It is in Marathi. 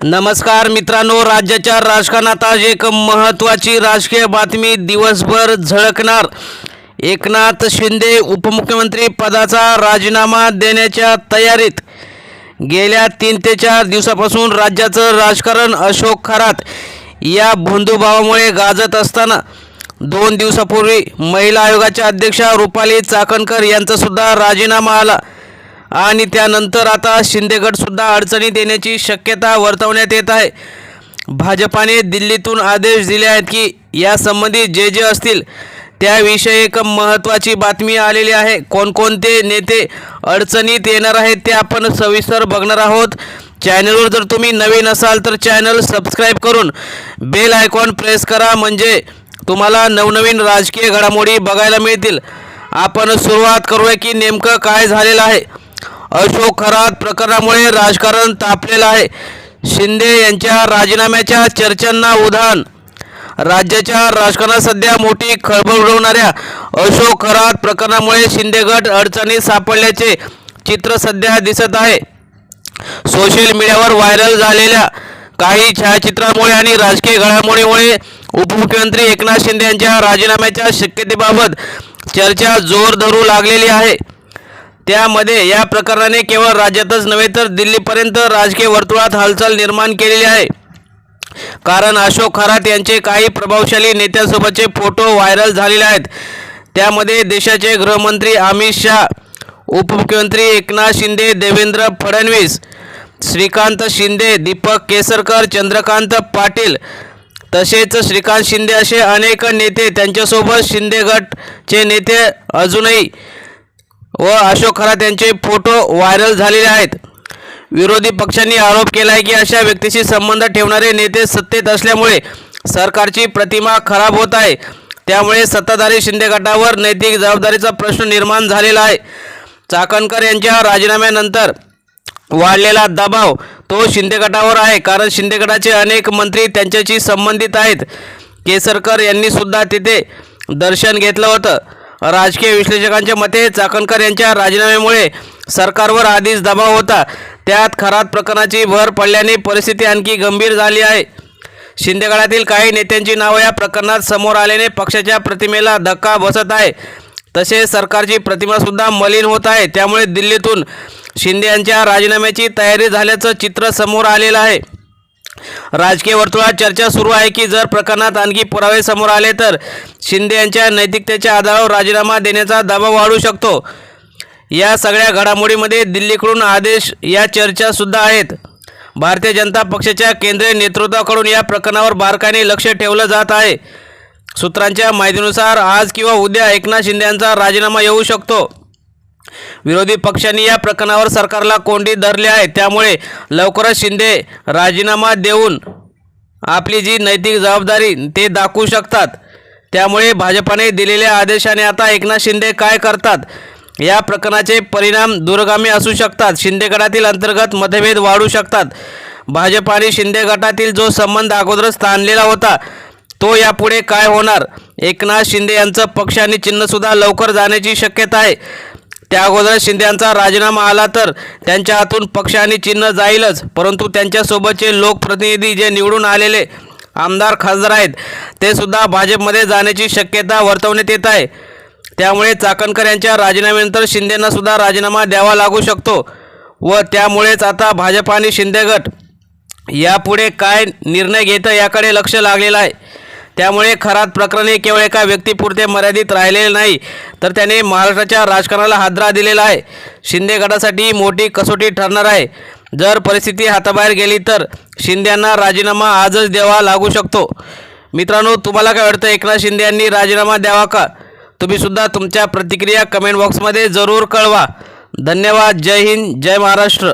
नमस्कार मित्रांनो, राज्याच्या राजकारणात आज एक महत्त्वाची राजकीय बातमी दिवसभर झळकणार। एकनाथ शिंदे उपमुख्यमंत्री पदाचा राजीनामा देण्याच्या तयारीत। गेल्या 3 ते 4 दिवसापासून राज्याचं राजकारण अशोक खरात या बंधुभावामुळे गाजत असताना 2 दिवसापूर्वी महिला आयोगाच्या अध्यक्षा रुपाली चाकणकर यांचा सुद्धा राजीनामा आला आणि त्यानंतर आता शिंदे गट सुद्धा अडचणीत येण्याची शक्यता वर्तवण्यात येत आहे। भाजपाने दिल्लीतून आदेश दिले आहेत की यासंबंधी जे असतील त्याविषयी एक महत्त्वाची बातमी आलेली आहे। कोणकोणते नेते अडचणीत येणार आहेत ते आपण सविस्तर बघणार आहोत। चॅनलवर जर तुम्ही नवीन असाल तर चॅनल सबस्क्राईब करून बेल आयकॉन प्रेस करा, म्हणजे तुम्हाला नवनवीन राजकीय घडामोडी बघायला मिळतील। आपण सुरुवात करूया की नेमकं काय झालेलं आहे। अशोक खरात प्रकरणामुळे राजकारण तापलेलं आहे। शिंदे यांच्या राजीनाम्याच्या चर्चांना उधाण। राज्याच्या राजकारणात सध्या मोठी खळबळ उडवणाऱ्या अशोक खरात प्रकरणामुळे शिंदे गट अडचणीत सापडल्याचे चित्र सध्या दिसत आहे। सोशल मीडियावर व्हायरल झालेल्या काही छायाचित्रांमुळे आणि राजकीय घडामोडीमुळे उपमुख्यमंत्री एकनाथ शिंदे यांच्या राजीनाम्याच्या शक्यतेबाबत चर्चा जोर धरू लागलेली आहे। त्यामध्ये या प्रकरणाने केवळ राज्यातच नव्हे तर दिल्लीपर्यंत राजकीय वर्तुळात हालचाल निर्माण केलेली आहे। कारण अशोक खरात यांचे काही प्रभावशाली नेत्यांसोबतचे फोटो व्हायरल झालेले आहेत। त्यामध्ये देशाचे गृहमंत्री अमित शाह, उपमुख्यमंत्री एकनाथ शिंदे, देवेंद्र फडणवीस, श्रीकांत शिंदे, दीपक केसरकर, चंद्रकांत पाटील तसेच श्रीकांत शिंदे असे अनेक नेते, त्यांच्यासोबत शिंदे गटचे नेते अजूनही व अशोक खरात यांचे फोटो व्हायरल झालेले आहेत। विरोधी पक्षांनी आरोप केला आहे की अशा व्यक्तीशी संबंध ठेवणारे नेते सत्तेत असल्यामुळे सरकारची प्रतिमा खराब होत आहे। त्यामुळे सत्ताधारी शिंदे गटावर नैतिक जबाबदारीचा प्रश्न निर्माण झालेला आहे। चाकणकर यांच्या राजीनाम्यानंतर वाढलेला दबाव तो शिंदे गटावर आहे, कारण शिंदे गटाचे अनेक मंत्री त्यांच्याशी संबंधित आहेत। केसरकर यांनी सुद्धा तिथे दर्शन घेतलं होतं। राजकीय विश्लेषकांच्या मते चाकणकर यांच्या राजीनाम्यामुळे सरकारवर आधीच दबाव होता, त्यात खरात प्रकरणाची भर पडल्याने परिस्थिती आणखी गंभीर झाली आहे। शिंदे गटातील काही नेत्यांची नावे या प्रकरणात समोर आल्याने पक्षाच्या प्रतिमेला धक्का बसत आहे, तसेच सरकारची प्रतिमासुद्धा मलिन होत आहे। त्यामुळे दिल्लीतून शिंदे यांच्या राजीनाम्याची तयारी झाल्याचं चित्र समोर आलेलं आहे। राजकीय वर्तुळात चर्चा सुरू आहे की जर प्रकरणात आणखी पुरावे समोर आले तर शिंदे यांच्या नैतिकतेच्या आधारावर राजीनामा देण्याचा दबाव वाढू शकतो। या सगळ्या घडामोडीमध्ये दिल्लीकडून आदेश या चर्चा सुद्धा आहेत। भारतीय जनता पक्षाच्या केंद्रीय नेतृत्वाकडून या प्रकरणावर बारकाईने लक्ष ठेवलं जात आहे। सूत्रांच्या माहितीनुसार आज किंवा उद्या एकनाथ शिंदे यांचा राजीनामा येऊ शकतो। विरोधी पक्षांनी या प्रकरणावर सरकारला कोंडीत धरले आहे, त्यामुळे लवकरच शिंदे राजीनामा देऊन आपली जी नैतिक जबाबदारी ते दाखवू शकतात। त्यामुळे भाजपाने दिलेल्या आदेशाने आता एकनाथ शिंदे काय करतात या प्रकरणाचे परिणाम दूरगामी असू शकतात। शिंदे गटातील अंतर्गत मतभेद वाढू शकतात। भाजप आणि शिंदे गटातील जो संबंध अगोदरच ताणलेला होता तो यापुढे काय होणार। एकनाथ शिंदे यांचं पक्ष आणि चिन्हसुद्धा लवकर जाण्याची शक्यता आहे। त्या अगोदर शिंदे यांचा राजीनामा आला तर त्यांच्या हातून पक्ष आणि चिन्ह जाईलच, परंतु त्यांच्यासोबतचे लोकप्रतिनिधी जे निवडून आलेले आमदार खासदार आहेत ते सुद्धा भाजपमध्ये जाण्याची शक्यता वर्तवण्यात येत आहे। त्यामुळे चाकणकर यांच्या राजीनाम्यानंतर शिंदेंना सुद्धा राजीनामा द्यावा लागू शकतो व त्यामुळेच आता भाजप आणि शिंदे गट यापुढे काय निर्णय घेतं याकडे लक्ष लागलेलं आहे। त्यामुळे खरात प्रकरणे केवळ एका व्यक्तीपुरते मर्यादित राहिलेले नाही, तर त्याने महाराष्ट्राच्या राजकारणाला हादरा दिलेला आहे। शिंदे गटासाठी मोठी कसोटी ठरणार आहे। जर परिस्थिती हाताबाहेर गेली तर शिंदे यांना राजीनामा आजच द्यावा लागू शकतो। मित्रांनो, तुम्हाला काय वाटतं, एकनाथ शिंदे यांनी राजीनामा द्यावा का? तुम्ही सुद्धा तुमच्या प्रतिक्रिया कमेंट बॉक्समध्ये जरूर कळवा। धन्यवाद। जय हिंद, जय महाराष्ट्र।